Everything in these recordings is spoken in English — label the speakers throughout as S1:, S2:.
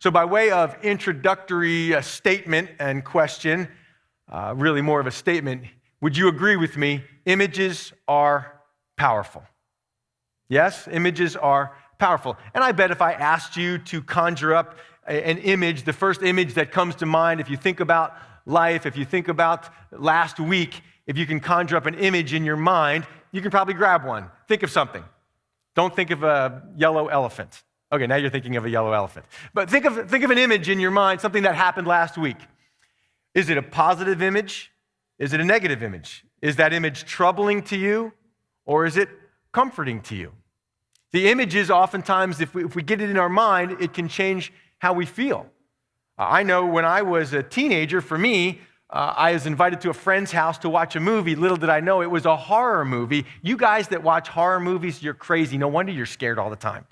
S1: So by way of introductory statement and question, really more of a statement, would you agree with me? Images are powerful. Yes, images are powerful. And I bet if I asked you to conjure up an image, the first image that comes to mind, if you think about life, if you think about last week, if you can conjure up an image in your mind, you can probably grab one. Think of something. Don't think of a yellow elephant. Okay, now you're thinking of a yellow elephant. But think of an image in your mind, something that happened last week. Is it a positive image? Is it a negative image? Is that image troubling to you, or is it comforting to you? The images, oftentimes, if we get it in our mind, it can change how we feel. I know when I was a teenager, for me, I was invited to a friend's house to watch a movie. Little did I know it was a horror movie. You guys that watch horror movies, you're crazy. No wonder you're scared all the time.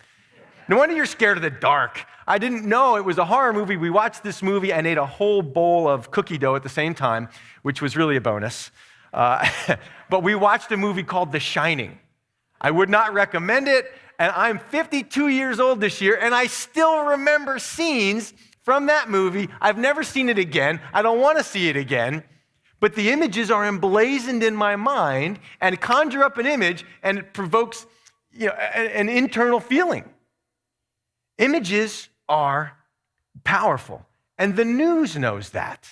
S1: No wonder you're scared of the dark. I didn't know it was a horror movie. We watched this movie and ate a whole bowl of cookie dough at the same time, which was really a bonus. But we watched a movie called The Shining. I would not recommend it, and I'm 52 years old this year, and I still remember scenes from that movie. I've never seen it again. I don't want to see it again. But the images are emblazoned in my mind and conjure up an image, and it provokes an internal feeling. Images are powerful, and the news knows that.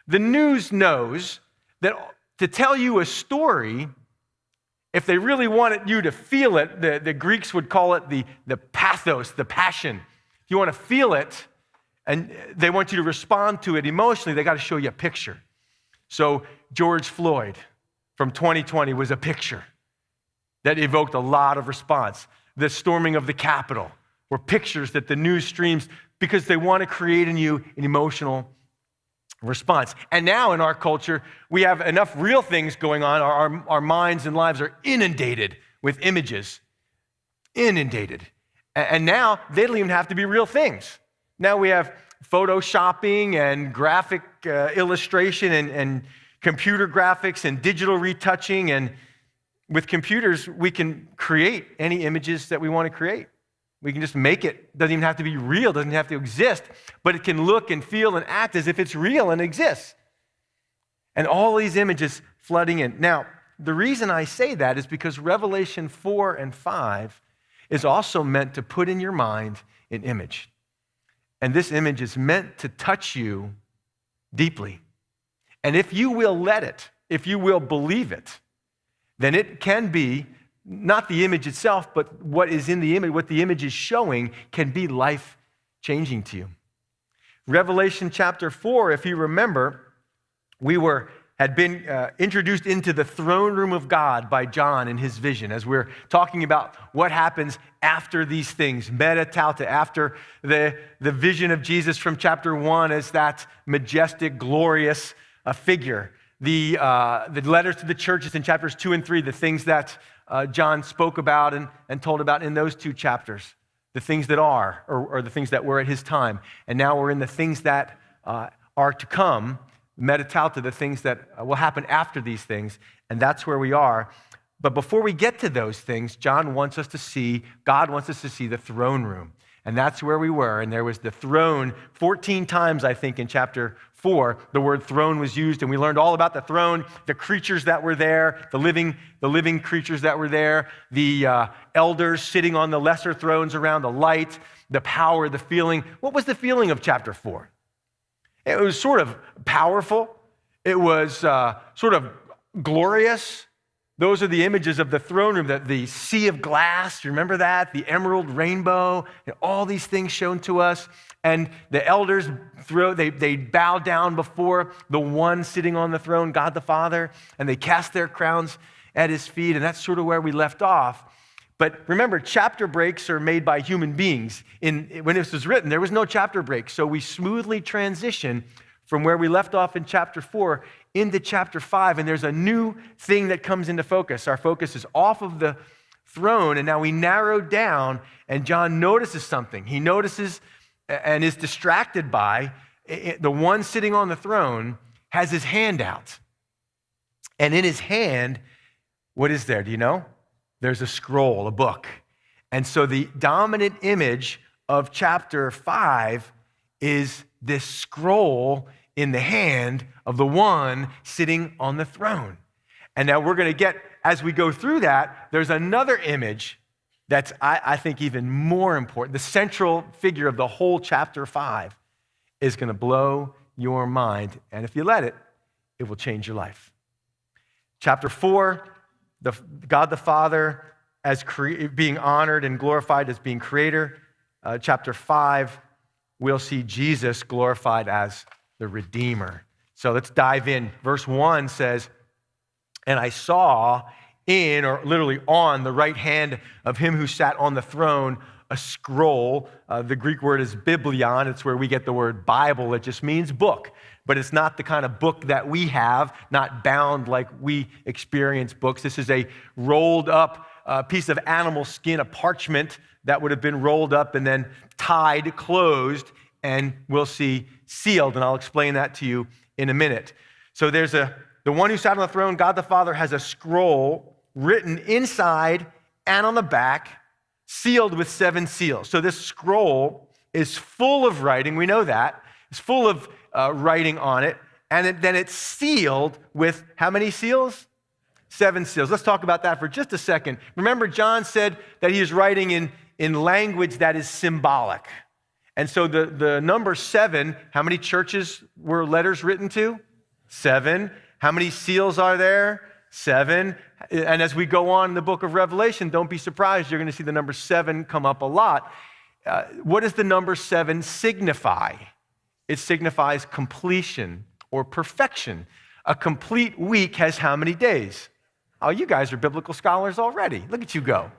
S1: The news knows that to tell you a story, if they really wanted you to feel it, the Greeks would call it the pathos, the passion. If you want to feel it, and they want you to respond to it emotionally, they got to show you a picture. So George Floyd from 2020 was a picture that evoked a lot of response. The storming of the Capitol were pictures that the news streams, because they want to create in you an emotional response. And now in our culture, we have enough real things going on. Our minds and lives are inundated with images. Inundated. And now they don't even have to be real things. Now we have photoshopping and graphic illustration and computer graphics and digital retouching. And with computers, we can create any images that we want to create. We can just make it. It doesn't even have to be real, doesn't have to exist, but it can look and feel and act as if it's real and exists. And all these images flooding in. Now, the reason I say that is because Revelation 4 and 5 is also meant to put in your mind an image. And this image is meant to touch you deeply. And if you will let it, if you will believe it, then it can be not the image itself, but what is in the image, what the image is showing can be life-changing to you. Revelation chapter 4, if you remember, had been introduced into the throne room of God by John in his vision, as we're talking about what happens after these things, meta tauta, after the vision of Jesus from chapter 1 as that majestic, glorious figure. The letters to the churches in chapters 2 and 3, the things that John spoke about and told about in those two chapters, the things that are, or the things that were at his time. And now we're in the things that are to come, meta tauta, the things that will happen after these things, and that's where we are. But before we get to those things, God wants us to see the throne room. And that's where we were. And there was the throne 14 times, I think, in chapter 4. The word throne was used, and we learned all about the throne, the creatures that were there, the living creatures that were there, the elders sitting on the lesser thrones around the light, the power, the feeling. What was the feeling of chapter 4? It was sort of powerful. It was sort of glorious. Those are the images of the throne room, the sea of glass, you remember that? The emerald rainbow, all these things shown to us. And the elders, they bow down before the one sitting on the throne, God the Father, and they cast their crowns at his feet, and that's sort of where we left off. But remember, chapter breaks are made by human beings. When this was written, there was no chapter break, so we smoothly transition from where we left off in chapter 4 into chapter 5, and there's a new thing that comes into focus. Our focus is off of the throne, and now we narrow down, and John notices something. He notices and is distracted by the one sitting on the throne has his hand out. And in his hand, what is there? Do you know? There's a scroll, a book. And so the dominant image of chapter 5 is this scroll in the hand of the one sitting on the throne. And now we're going to get, as we go through that, there's another image that's, I think, even more important. The central figure of the whole chapter 5 is going to blow your mind. And if you let it, it will change your life. Chapter 4, God the Father as being honored and glorified as being creator. Chapter 5, we'll see Jesus glorified as the Redeemer. So let's dive in. Verse 1 says, "And I saw in," or literally on, the right hand of him who sat on the throne, a scroll. The Greek word is biblion. It's where we get the word Bible. It just means book. But it's not the kind of book that we have, not bound like we experience books. This is a rolled up piece of animal skin, a parchment that would have been rolled up and then tied, closed, and we'll see sealed. And I'll explain that to you in a minute. So there's the one who sat on the throne, God the Father, has a scroll written inside and on the back, sealed with 7 seals. So this scroll is full of writing. We know that. It's full of writing on it. And then it's sealed with how many seals? 7 seals. Let's talk about that for just a second. Remember, John said that he is writing in language that is symbolic. And so the number 7, how many churches were letters written to? 7. How many seals are there? 7. And as we go on in the book of Revelation, don't be surprised, you're going to see the number 7 come up a lot. What does the number 7 signify? It signifies completion or perfection. A complete week has how many days? Oh, you guys are biblical scholars already. Look at you go.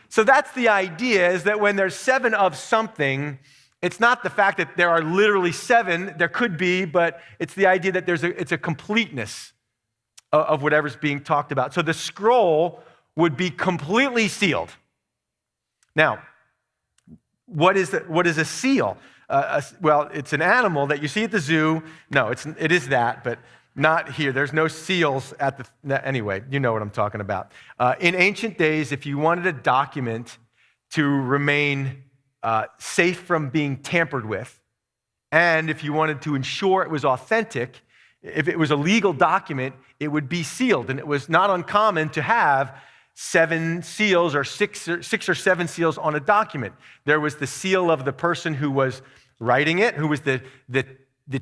S1: So that's the idea, is that when there's 7 of something, it's not the fact that there are literally 7, there could be, but it's the idea that it's a completeness of whatever's being talked about. So the scroll would be completely sealed. Now, what is a seal? Well, it's an animal that you see at the zoo. No, it is that, but not here. There's no seals at anyway, you know what I'm talking about. In ancient days, if you wanted a document to remain safe from being tampered with, and if you wanted to ensure it was authentic, if it was a legal document, it would be sealed. And it was not uncommon to have 7 seals or 6 or 7 seals on a document. There was the seal of the person who was writing it, who was the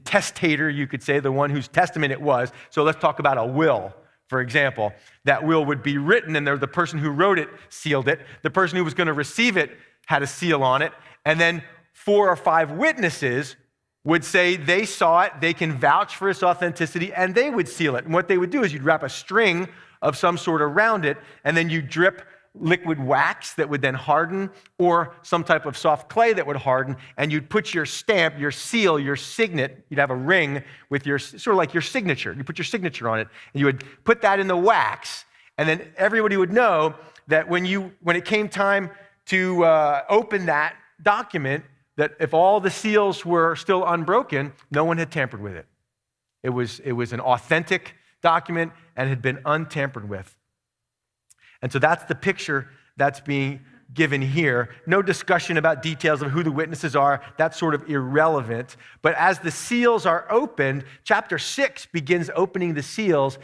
S1: testator, you could say, the one whose testament it was. So let's talk about a will, for example. That will would be written, and the person who wrote it sealed it. The person who was going to receive it had a seal on it. And then 4 or 5 witnesses would say they saw it, they can vouch for its authenticity, and they would seal it. And what they would do is you'd wrap a string of some sort around it, and then you drip liquid wax that would then harden, or some type of soft clay that would harden, and you'd put your stamp, your seal, your signet, you'd have a ring with your, sort of like your signature. You put your signature on it, and you would put that in the wax, and then everybody would know that when it came time to open that document, that if all the seals were still unbroken, no one had tampered with it. It was an authentic document and had been untampered with. And so that's the picture that's being given here. No discussion about details of who the witnesses are. That's sort of irrelevant. But as the seals are opened, chapter 6 begins opening the seals.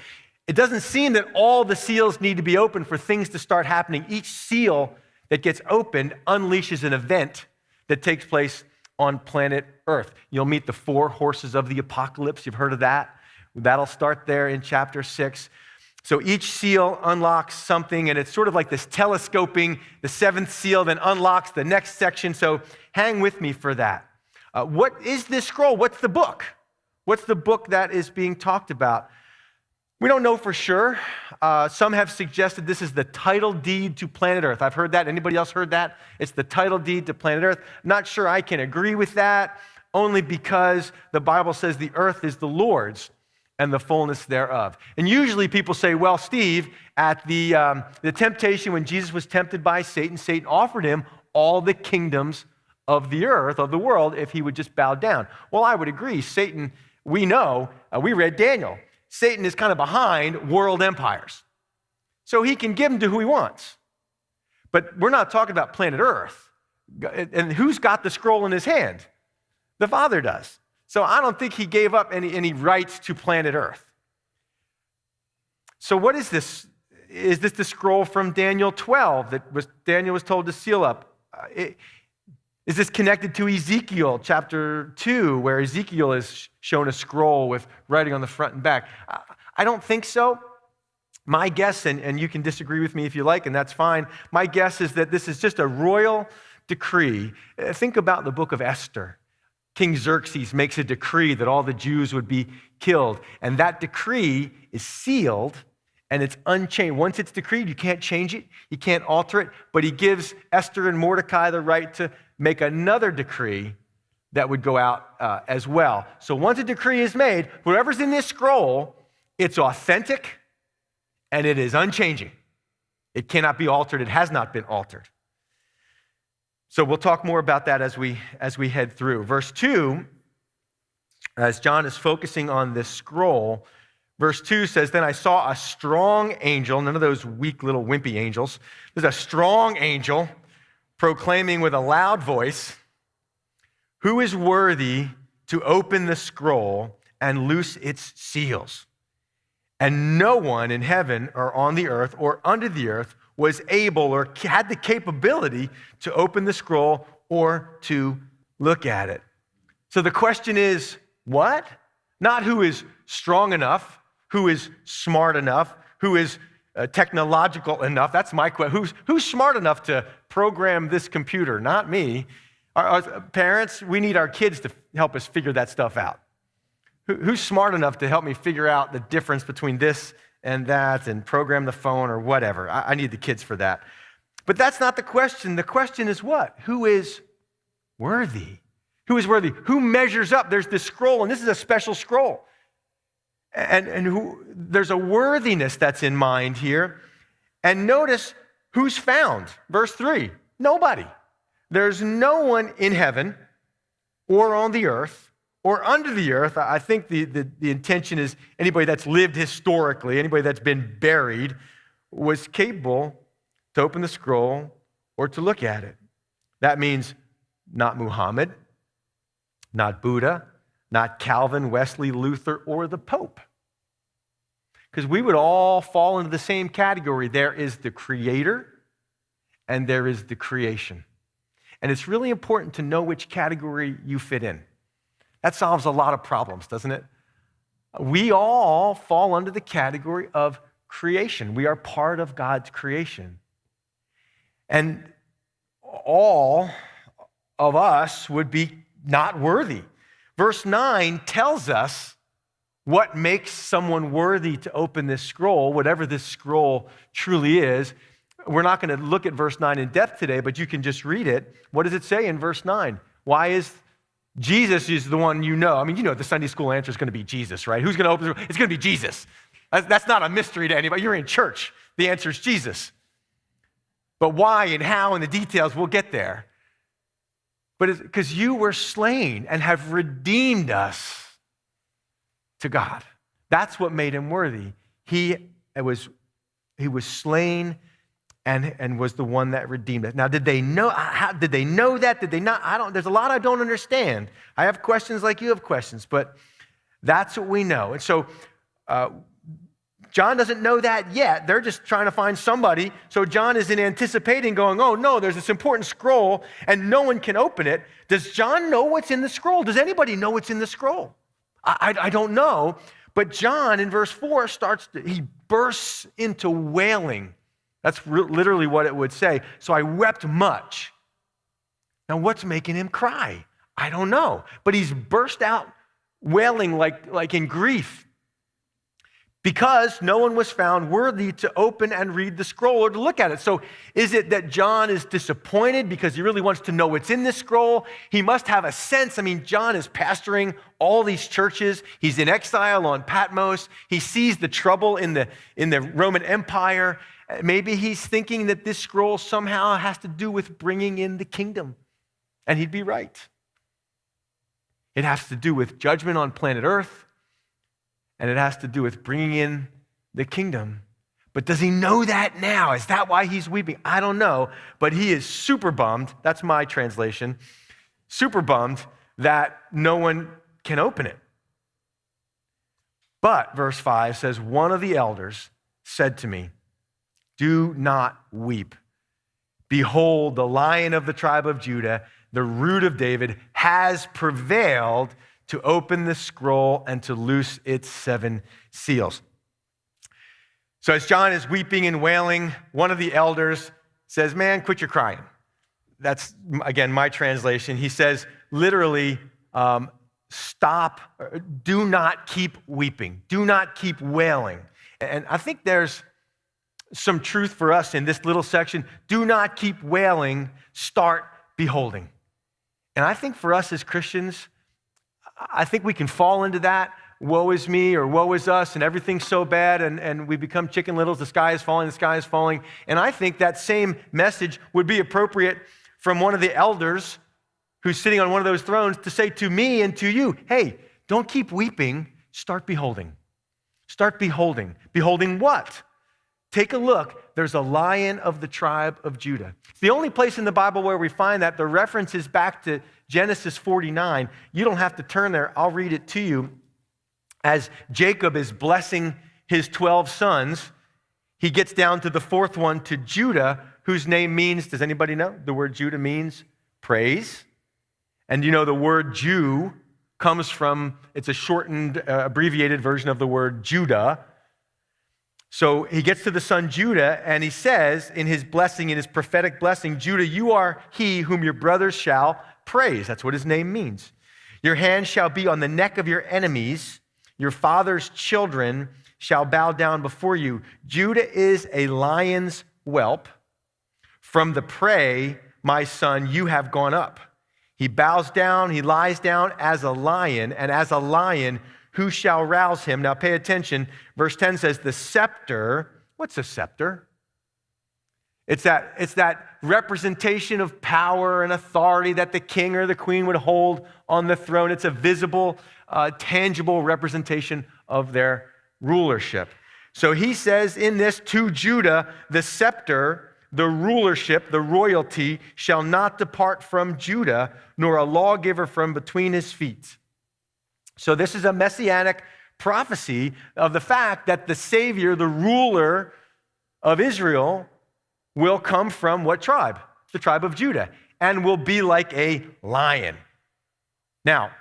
S1: It doesn't seem that all the seals need to be opened for things to start happening. Each seal that gets opened unleashes an event that takes place on planet Earth. You'll meet the 4 horses of the apocalypse. You've heard of that. That'll start there in chapter 6. So each seal unlocks something, and it's sort of like this telescoping. The 7th seal then unlocks the next section. So hang with me for that. What is this scroll? What's the book? What's the book that is being talked about? We don't know for sure. Some have suggested this is the title deed to planet Earth. I've heard that. Anybody else heard that? It's the title deed to planet Earth. Not sure I can agree with that, only because the Bible says the earth is the Lord's and the fullness thereof. And usually people say, well, Steve, at the temptation when Jesus was tempted by Satan, Satan offered him all the kingdoms of the earth, of the world, if he would just bow down. Well, I would agree. Satan, we know, we read Daniel. Satan is kind of behind world empires. So he can give them to who he wants. But we're not talking about planet Earth. And who's got the scroll in his hand? The Father does. So I don't think he gave up any rights to planet Earth. So what is this? Is this the scroll from Daniel 12 that Daniel was told to seal up? Is this connected to Ezekiel chapter 2, where Ezekiel is shown a scroll with writing on the front and back? I don't think so. My guess, and you can disagree with me if you like, and that's fine. My guess is that this is just a royal decree. Think about the book of Esther. King Xerxes makes a decree that all the Jews would be killed, and that decree is sealed, and it's unchanged. Once it's decreed, you can't change it, you can't alter it, but he gives Esther and Mordecai the right to make another decree that would go out as well. So once a decree is made, whatever's in this scroll, it's authentic and it is unchanging. It cannot be altered. It has not been altered. So we'll talk more about that as we head through. Verse 2, as John is focusing on this scroll, verse 2 says, "Then I saw a strong angel," none of those weak little wimpy angels. There's a strong angel proclaiming with a loud voice, "Who is worthy to open the scroll and loose its seals?" And no one in heaven or on the earth or under the earth was able or had the capability to open the scroll or to look at it. So the question is, what? Not who is strong enough, who is smart enough, who is technological enough. That's my question. Who's smart enough to program this computer? Not me. Our parents, we need our kids to help us figure that stuff out. Who's smart enough to help me figure out the difference between this and that and program the phone or whatever? I need the kids for that. But that's not the question. The question is what? Who is worthy? Who is worthy? Who measures up? There's this scroll, and this is a special scroll. And there's a worthiness that's in mind here. And notice who's found. Verse 3, nobody. There's no one in heaven or on the earth or under the earth. I think the intention is anybody that's lived historically, anybody that's been buried, was capable to open the scroll or to look at it. That means not Muhammad, not Buddha, not Calvin, Wesley, Luther, or the Pope. Because we would all fall into the same category. There is the creator and there is the creation. And it's really important to know which category you fit in. That solves a lot of problems, doesn't it? We all fall under the category of creation. We are part of God's creation. And all of us would be not worthy. Verse 9 tells us what makes someone worthy to open this scroll, whatever this scroll truly is. We're not going to look at verse 9 in depth today, but you can just read it. What does it say in verse 9? Why is Jesus is the one you know? I mean, you know the Sunday school answer is going to be Jesus, right? Who's going to open the scroll? It's going to be Jesus. That's not a mystery to anybody. You're in church. The answer is Jesus. But why and how and the details, we'll get there. But it's because you were slain and have redeemed us to God. That's what made him worthy. He was slain and was the one that redeemed us. Now, did they know that? Did they not? There's a lot I don't understand. I have questions like you have questions, but that's what we know. And so John doesn't know that yet. They're just trying to find somebody. So John is anticipating going, oh no, there's this important scroll and no one can open it. Does John know what's in the scroll? Does anybody know what's in the scroll? I don't know. But John in verse 4 he bursts into wailing. That's literally what it would say. So I wept much. Now what's making him cry? I don't know. But he's burst out wailing like in grief, because no one was found worthy to open and read the scroll or to look at it. So is it that John is disappointed because he really wants to know what's in this scroll? He must have a sense. I mean, John is pastoring all these churches. He's in exile on Patmos. He sees the trouble in the Roman Empire. Maybe he's thinking that this scroll somehow has to do with bringing in the kingdom. And he'd be right. It has to do with judgment on planet Earth. And it has to do with bringing in the kingdom. But does he know that now? Is that why he's weeping? I don't know. But he is super bummed. That's my translation. Super bummed that no one can open it. But, verse 5 says, one of the elders said to me, do not weep. Behold, the Lion of the tribe of Judah, the Root of David, has prevailed to open the scroll and to loose its 7 seals. So as John is weeping and wailing, one of the elders says, man, quit your crying. That's, again, my translation. He says, literally, stop, do not keep weeping, do not keep wailing. And I think there's some truth for us in this little section. Do not keep wailing, start beholding. And I think for us as Christians, I think we can fall into that, woe is me or woe is us, and everything's so bad, and we become chicken littles, the sky is falling, the sky is falling. And I think that same message would be appropriate from one of the elders who's sitting on one of those thrones to say to me and to you, hey, don't keep weeping, start beholding. Start beholding. Beholding what? Take a look. There's a Lion of the tribe of Judah. It's the only place in the Bible where we find that. The reference is back to Genesis 49. You don't have to turn there. I'll read it to you. As Jacob is blessing his 12 sons, he gets down to the 4th one, to Judah, whose name means, does anybody know? The word Judah means praise. And you know the word Jew comes from, it's a shortened, abbreviated version of the word Judah. So he gets to the son Judah, and he says in his blessing, in his prophetic blessing, Judah, you are he whom your brothers shall praise. That's what his name means. Your hand shall be on the neck of your enemies. Your father's children shall bow down before you. Judah is a lion's whelp. From the prey, my son, you have gone up. He bows down, he lies down as a lion, and as a lion, who shall rouse him? Now pay attention. Verse 10 says, the scepter. What's a scepter? It's that representation of power and authority that the king or the queen would hold on the throne. It's a visible, tangible representation of their rulership. So he says in this to Judah, the scepter, the rulership, the royalty shall not depart from Judah, nor a lawgiver from between his feet. So this is a messianic prophecy of the fact that the Savior, the ruler of Israel, will come from what tribe? The tribe of Judah, and will be like a lion. Now,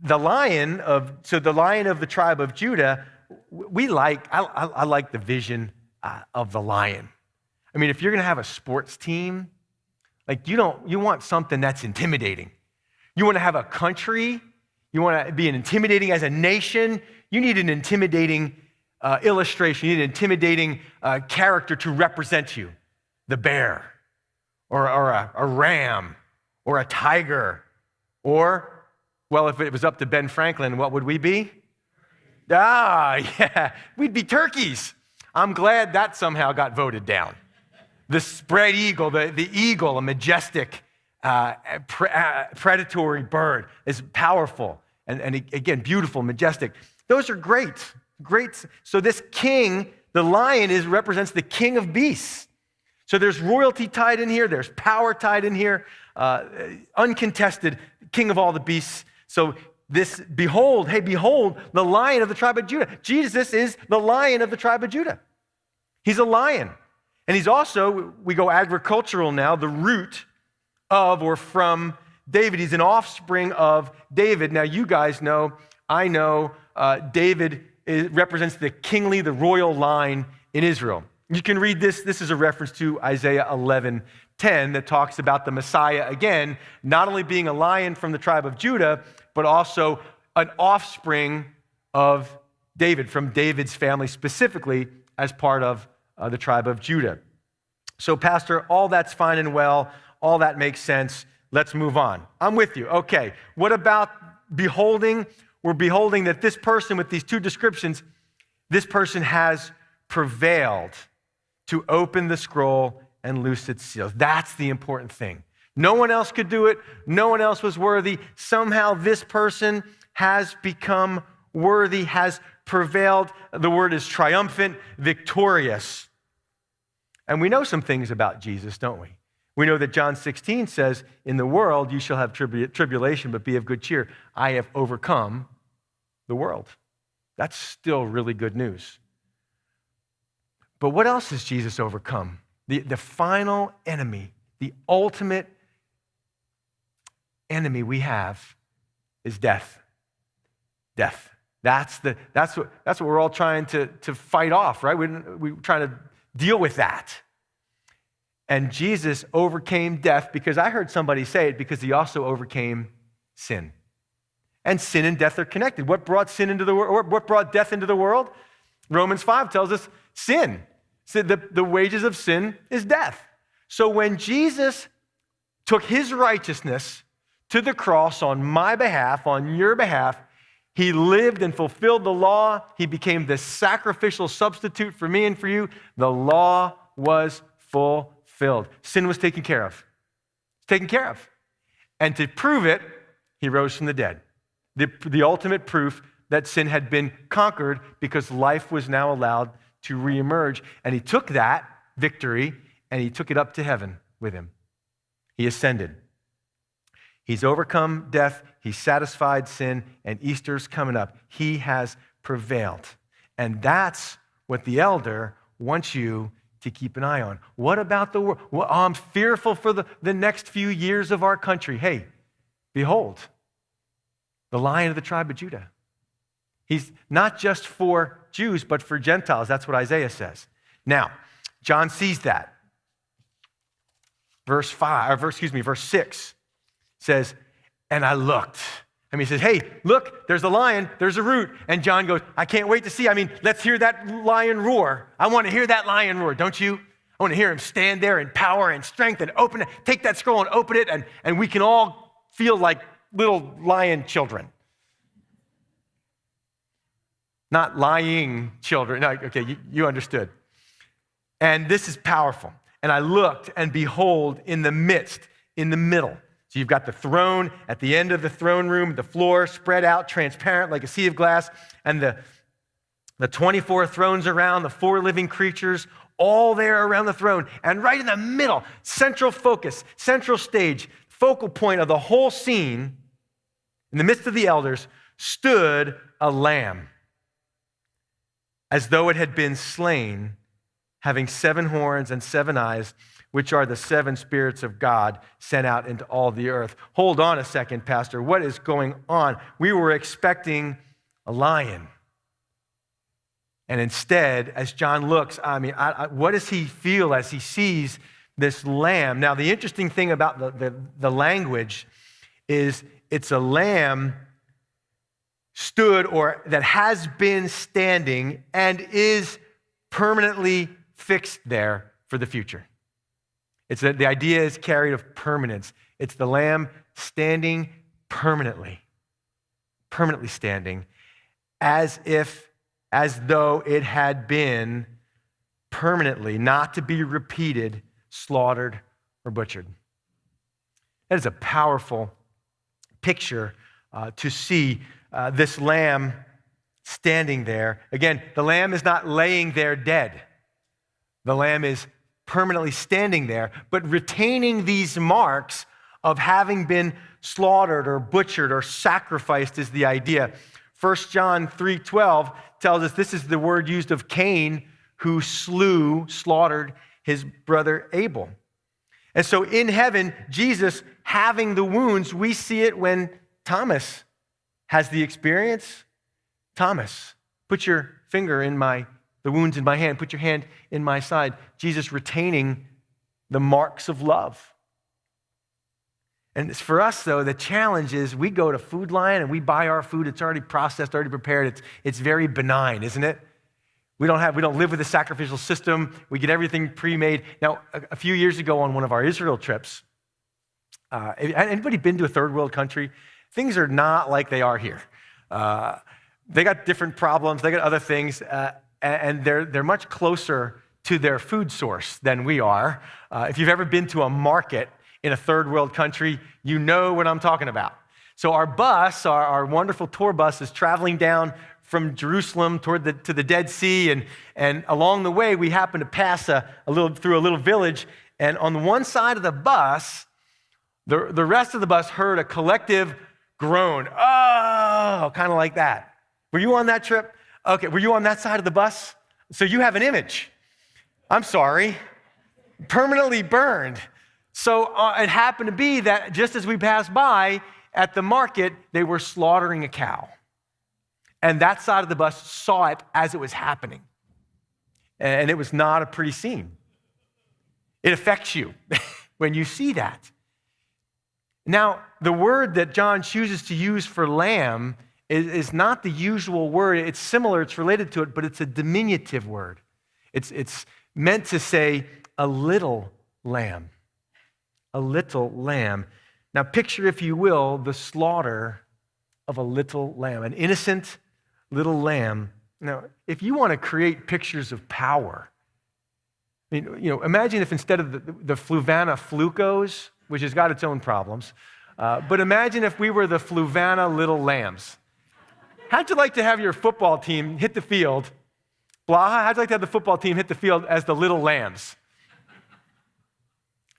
S1: the lion of the tribe of Judah, I like the vision of the lion. I mean, if you're going to have a sports team, like you want something that's intimidating. You want to have a country. You want to be intimidating as a nation. You need an intimidating illustration. You need an intimidating character to represent you. The bear, or a ram, or a tiger, or, well, if it was up to Ben Franklin, what would we be? Yeah, we'd be turkeys. I'm glad that somehow got voted down. The spread eagle, the eagle, a majestic, predatory bird, is powerful and again, beautiful, majestic. Those are great. So this king, the lion, represents the king of beasts. So there's royalty tied in here. There's power tied in here. Uncontested, king of all the beasts. So this, behold, the Lion of the tribe of Judah. Jesus is the Lion of the tribe of Judah. He's a lion. And he's also, we go agricultural now, the root of or from David. He's an offspring of David. Now, you guys know, I know, David represents the kingly, the royal line in Israel. You can read this. This is a reference to Isaiah 11:10 that talks about the Messiah, again, not only being a lion from the tribe of Judah, but also an offspring of David, from David's family specifically as part of the tribe of Judah. So, Pastor, all that's fine and well. All that makes sense. Let's move on. I'm with you. Okay, what about beholding? We're beholding that this person with these two descriptions, this person has prevailed to open the scroll and loose its seals. That's the important thing. No one else could do it. No one else was worthy. Somehow this person has become worthy, has prevailed. The word is triumphant, victorious. And we know some things about Jesus, don't we? We know that John 16 says, in the world you shall have tribulation, but be of good cheer. I have overcome the world. That's still really good news. But what else has Jesus overcome? The final enemy, the ultimate enemy we have is death. Death. That's what we're all trying to fight off, right? We're trying to deal with that. And Jesus overcame death because I heard somebody say it because he also overcame sin. And sin and death are connected. What brought sin into the world? What brought death into the world? Romans 5 tells us sin. So the wages of sin is death. So when Jesus took his righteousness to the cross on my behalf, on your behalf, he lived and fulfilled the law. He became the sacrificial substitute for me and for you. The law was fulfilled. Sin was taken care of. Taken care of. And to prove it, he rose from the dead. The ultimate proof that sin had been conquered because life was now allowed to reemerge. And he took that victory and he took it up to heaven with him. He ascended. He's overcome death. He's satisfied sin. And Easter's coming up. He has prevailed. And that's what the elder wants you to keep an eye on. What about the world? Well, I'm fearful for the next few years of our country. Hey, behold, the Lion of the tribe of Judah. He's not just for Jews, but for Gentiles. That's what Isaiah says. Now, John sees that. Verse 6 says, and I looked. He says, hey, look, there's a lion, there's a root. And John goes, I can't wait to see. Let's hear that lion roar. I want to hear that lion roar, don't you? I want to hear him stand there in power and strength and open it, take that scroll and open it, and we can all feel like little lion children. Not lying children. No, okay, you understood. And this is powerful. And I looked, and behold, in the middle. So you've got the throne, at the end of the throne room, the floor spread out, transparent like a sea of glass, and the 24 thrones around, the 4 living creatures, all there around the throne. And right in the middle, central focus, central stage, focal point of the whole scene, in the midst of the elders, stood a lamb, as though it had been slain, having 7 horns and 7 eyes, which are the 7 spirits of God sent out into all the earth. Hold on a second, Pastor. What is going on? We were expecting a lion. And instead, as John looks, what does he feel as he sees this lamb? Now, the interesting thing about the language is it's a lamb stood or that has been standing and is permanently fixed there for the future. The idea is carried of permanence. It's the lamb standing permanently standing, as though it had been permanently, not to be repeated, slaughtered or butchered. That is a powerful picture to see this lamb standing there. Again, the lamb is not laying there dead. The lamb is permanently standing there, but retaining these marks of having been slaughtered or butchered or sacrificed is the idea. 1 John 3:12 tells us this is the word used of Cain, who slaughtered his brother Abel. And so in heaven, Jesus having the wounds, we see it when Thomas has the experience. Thomas, put your finger in the wounds in my hand, put your hand in my side. Jesus retaining the marks of love. And for us, though, the challenge is we go to Food Lion and we buy our food. It's already processed, already prepared. It's very benign, isn't it? We don't live with a sacrificial system. We get everything pre-made. Now, a few years ago on one of our Israel trips, anybody been to a third world country? Things are not like they are here. They got different problems. They got other things. And they're much closer to their food source than we are. If you've ever been to a market in a third world country, you know what I'm talking about. So our bus, our wonderful tour bus, is traveling down from Jerusalem to the Dead Sea, and along the way we happen to pass through a little village, And on one side of the bus, the rest of the bus heard a collective groan. Oh, kind of like that. Were you on that trip? Okay, were you on that side of the bus? So you have an image. I'm sorry. Permanently burned. So it happened to be that just as we passed by at the market, they were slaughtering a cow. And that side of the bus saw it as it was happening. And it was not a pretty scene. It affects you when you see that. Now, the word that John chooses to use for lamb is not the usual word. It's similar, it's related to it, but it's a diminutive word. It's meant to say a little lamb. A little lamb. Now, picture, if you will, the slaughter of a little lamb, an innocent little lamb. Now, if you want to create pictures of power, I mean, imagine if instead of the Fluvanna Flucos, which has got its own problems, but imagine if we were the Fluvanna Little Lambs. How'd you like to have your football team hit the field? Blaha, how'd you like to have the football team hit the field as the Little Lambs?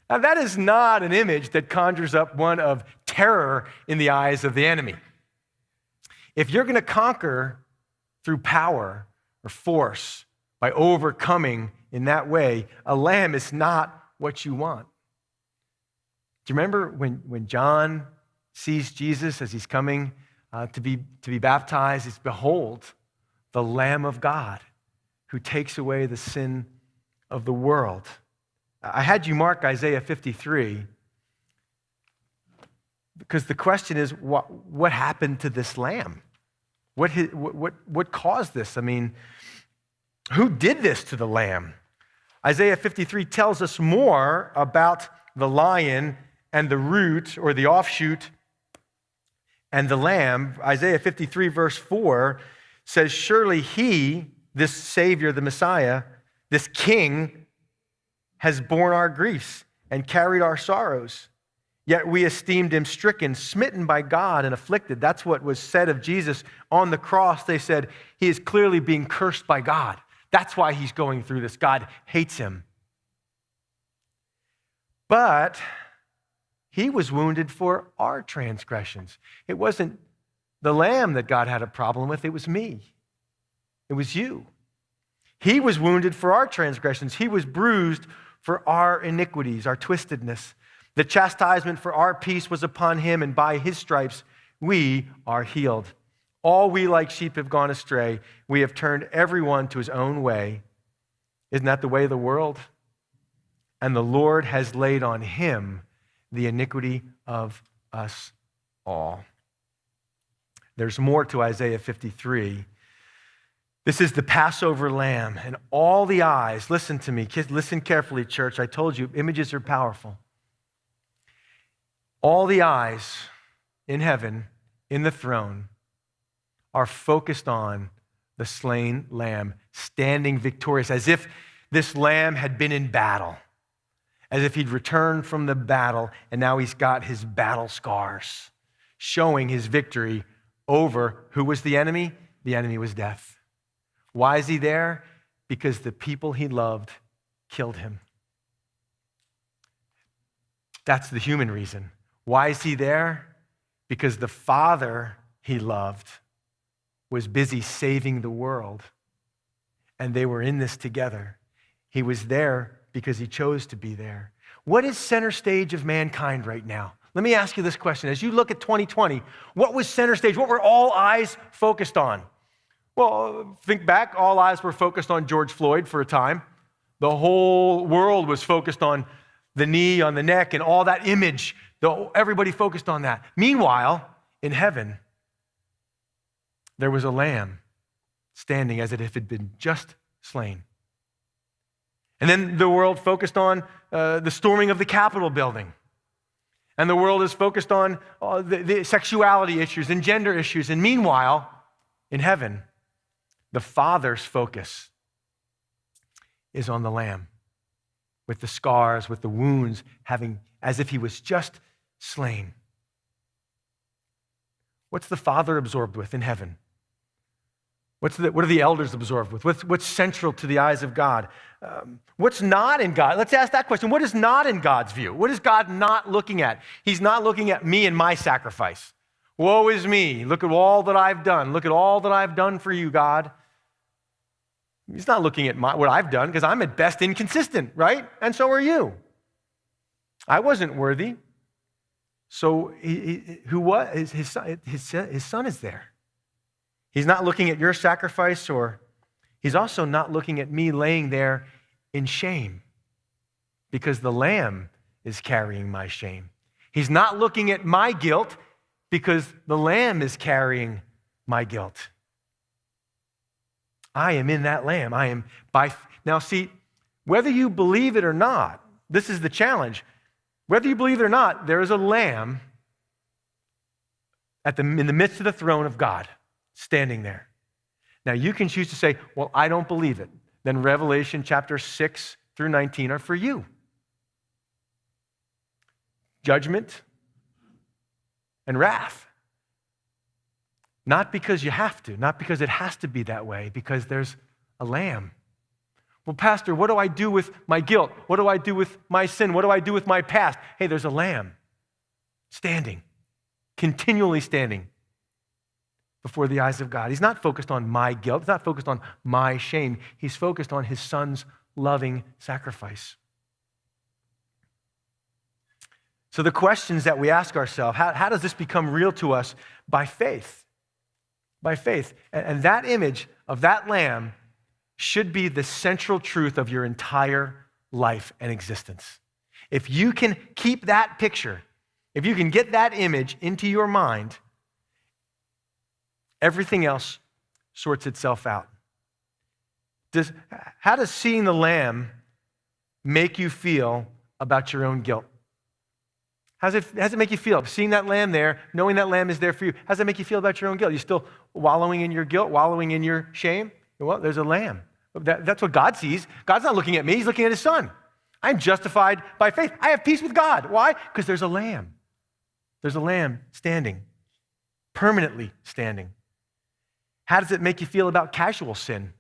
S1: Now, that is not an image that conjures up one of terror in the eyes of the enemy. If you're going to conquer through power or force by overcoming in that way, a lamb is not what you want. Do you remember when John sees Jesus as he's coming to be baptized? It's, behold, the Lamb of God who takes away the sin of the world. I had you mark Isaiah 53 because the question is, what happened to this lamb? What caused this? I mean, who did this to the lamb? Isaiah 53 tells us more about the lion and the root or the offshoot and the lamb. Isaiah 53 verse 4 says, surely he, this Savior, the Messiah, this King, has borne our griefs and carried our sorrows. Yet we esteemed him stricken, smitten by God, and afflicted. That's what was said of Jesus on the cross. They said, he is clearly being cursed by God. That's why he's going through this. God hates him. But he was wounded for our transgressions. It wasn't the lamb that God had a problem with. It was me. It was you. He was wounded for our transgressions. He was bruised for our iniquities, our twistedness. The chastisement for our peace was upon him, and by his stripes we are healed. All we like sheep have gone astray. We have turned everyone to his own way. Isn't that the way of the world? And the Lord has laid on him the iniquity of us all. There's more to Isaiah 53. This is the Passover lamb, and all the eyes, listen to me, listen carefully, church. I told you, images are powerful. All the eyes in heaven, in the throne, are focused on the slain lamb, standing victorious, as if this lamb had been in battle, as if he'd returned from the battle, and now he's got his battle scars, showing his victory over who was the enemy? The enemy was death. Why is he there? Because the people he loved killed him. That's the human reason. Why is he there? Because the Father he loved was busy saving the world, and they were in this together. He was there because he chose to be there. What is center stage of mankind right now? Let me ask you this question. As you look at 2020, what was center stage? What were all eyes focused on? Well, think back. All eyes were focused on George Floyd for a time. The whole world was focused on the knee, on the neck, and all that image. Everybody focused on that. Meanwhile, in heaven, there was a lamb standing as if it had been just slain. And then the world focused on the storming of the Capitol building. And the world is focused on the sexuality issues and gender issues. And meanwhile, in heaven, the Father's focus is on the lamb, with the scars, with the wounds, having as if he was just slain. What's the Father absorbed with in heaven? What are the elders absorbed with? What's central to the eyes of God? What's not in God? Let's ask that question. What is not in God's view? What is God not looking at? He's not looking at me and my sacrifice. Woe is me. Look at all that I've done. Look at all that I've done for you, God. He's not looking at what I've done because I'm at best inconsistent, right? And so are you. I wasn't worthy. So his son is there. He's not looking at your sacrifice, or he's also not looking at me laying there in shame because the Lamb is carrying my shame. He's not looking at my guilt because the Lamb is carrying my guilt. I am in that Lamb. Now see, whether you believe it or not, this is the challenge. Whether you believe it or not, there is a Lamb in the midst of the throne of God, standing there. Now, you can choose to say, well, I don't believe it. Then Revelation chapter 6 through 19 are for you. Judgment and wrath. Not because you have to, not because it has to be that way, because there's a Lamb. Well, Pastor, what do I do with my guilt? What do I do with my sin? What do I do with my past? Hey, there's a Lamb standing, continually standing before the eyes of God. He's not focused on my guilt. He's not focused on my shame. He's focused on his son's loving sacrifice. So the questions that we ask ourselves, how does this become real to us? By faith. By faith. And that image of that Lamb should be the central truth of your entire life and existence. If you can keep that picture, if you can get that image into your mind, everything else sorts itself out. How does seeing the Lamb make you feel about your own guilt? How does it make you feel? Seeing that Lamb there, knowing that Lamb is there for you, how does that make you feel about your own guilt? You still wallowing in your guilt, wallowing in your shame? Well, there's a Lamb. That's what God sees. God's not looking at me. He's looking at his son. I'm justified by faith. I have peace with God. Why? Because there's a Lamb. There's a Lamb standing, permanently standing. How does it make you feel about casual sin?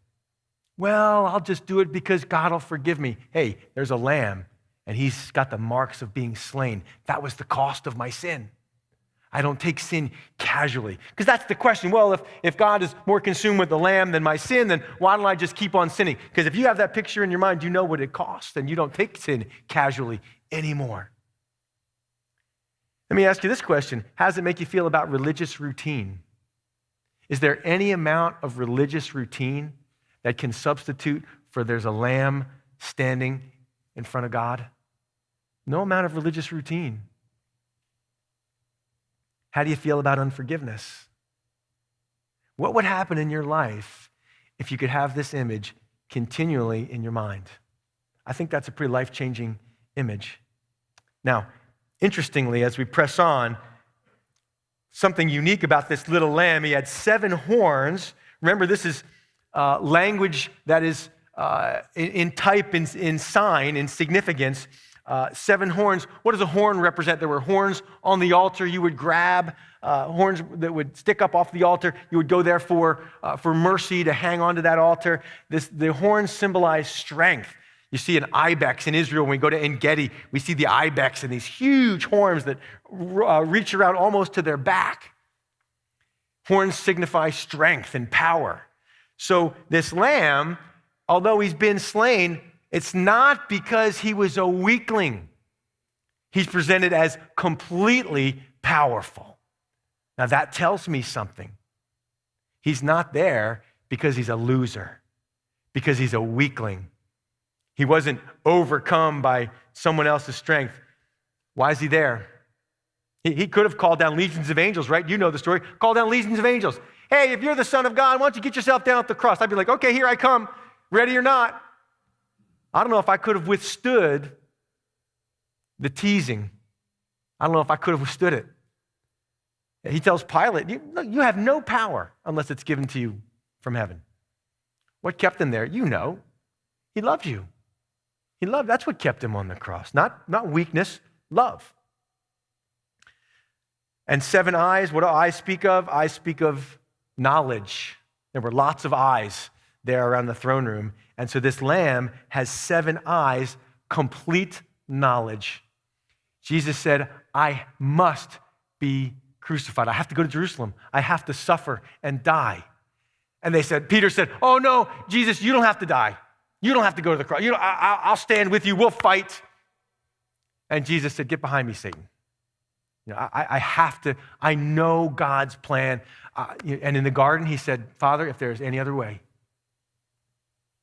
S1: Well, I'll just do it because God will forgive me. Hey, there's a Lamb, and he's got the marks of being slain. That was the cost of my sin. I don't take sin casually. Because that's the question. Well, if God is more consumed with the Lamb than my sin, then why don't I just keep on sinning? Because if you have that picture in your mind, you know what it costs, and you don't take sin casually anymore. Let me ask you this question. How does it make you feel about religious routine? Is there any amount of religious routine that can substitute for there's a Lamb standing in front of God? No amount of religious routine. How do you feel about unforgiveness? What would happen in your life if you could have this image continually in your mind? I think that's a pretty life-changing image. Now, interestingly, as we press on, something unique about this little lamb, he had 7 horns. Remember, this is language that is in type, in sign, in significance. 7 horns. What does a horn represent? There were horns on the altar. You would grab horns that would stick up off the altar. You would go there for mercy to hang onto that altar. The horns symbolize strength. You see an ibex in Israel. When we go to En-Gedi, we see the ibex and these huge horns that reach around almost to their back. Horns signify strength and power. So this lamb, although he's been slain, it's not because he was a weakling. He's presented as completely powerful. Now that tells me something. He's not there because he's a loser, because he's a weakling. He wasn't overcome by someone else's strength. Why is he there? He could have called down legions of angels, right? You know the story. Call down legions of angels. Hey, if you're the Son of God, why don't you get yourself down at the cross? I'd be like, okay, here I come, ready or not. I don't know if I could have withstood the teasing. I don't know if I could have withstood it. He tells Pilate, you have no power unless it's given to you from heaven. What kept him there? You know. He loved you. That's what kept him on the cross. Not weakness, love. And 7 eyes, what do I speak of? I speak of knowledge. There were lots of eyes there around the throne room. And so this lamb has 7 eyes, complete knowledge. Jesus said, I must be crucified. I have to go to Jerusalem. I have to suffer and die. And Peter said, oh no, Jesus, you don't have to die. You don't have to go to the cross. I'll stand with you. We'll fight. And Jesus said, get behind me, Satan. I know God's plan. And in the garden, he said, Father, if there's any other way,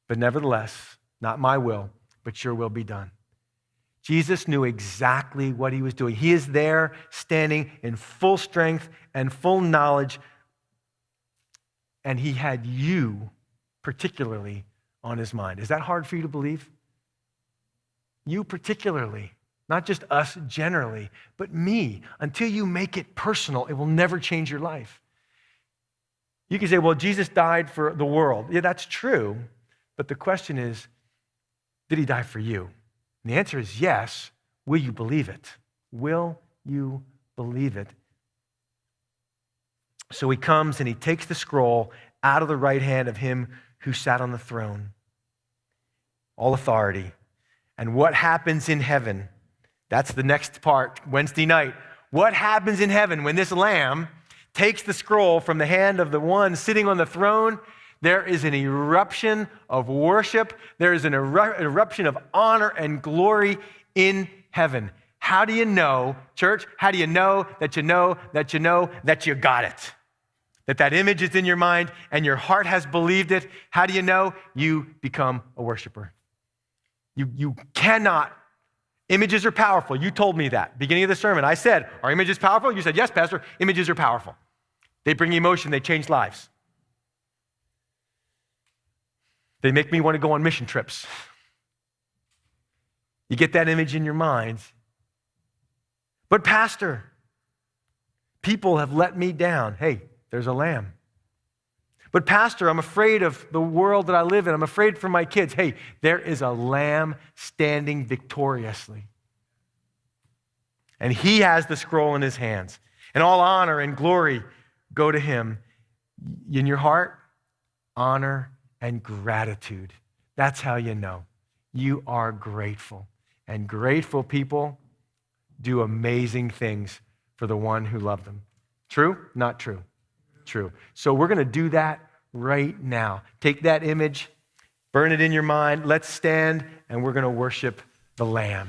S1: but nevertheless, not my will, but your will be done. Jesus knew exactly what he was doing. He is there standing in full strength and full knowledge, and he had you particularly on his mind. Is that hard for you to believe? You particularly, not just us generally, but me. Until you make it personal, it will never change your life. You can say, well, Jesus died for the world. Yeah, that's true. But the question is, did he die for you? And the answer is yes. Will you believe it? Will you believe it? So he comes and he takes the scroll out of the right hand of him who sat on the throne. All authority. And what happens in heaven? That's the next part, Wednesday night. What happens in heaven when this lamb takes the scroll from the hand of the one sitting on the throne? There is an eruption of worship. There is an eruption of honor and glory in heaven. How do you know, church? How do you know that you know that you know that you got it? That image is in your mind and your heart has believed it. How do you know? You become a worshiper. You cannot. Images are powerful. You told me that. Beginning of the sermon, I said, are images powerful? You said, yes, Pastor, images are powerful. They bring emotion. They change lives. They make me want to go on mission trips. You get that image in your mind. But Pastor, people have let me down. Hey, there's a lamb. But Pastor, I'm afraid of the world that I live in. I'm afraid for my kids. Hey, there is a lamb standing victoriously. And he has the scroll in his hands. And all honor and glory go to him. In your heart, honor and gratitude. That's how you know. You are grateful. And grateful people do amazing things for the one who loved them. True? Not true. True. So we're going to do that right now. Take that image, burn it in your mind. Let's stand and we're going to worship the Lamb.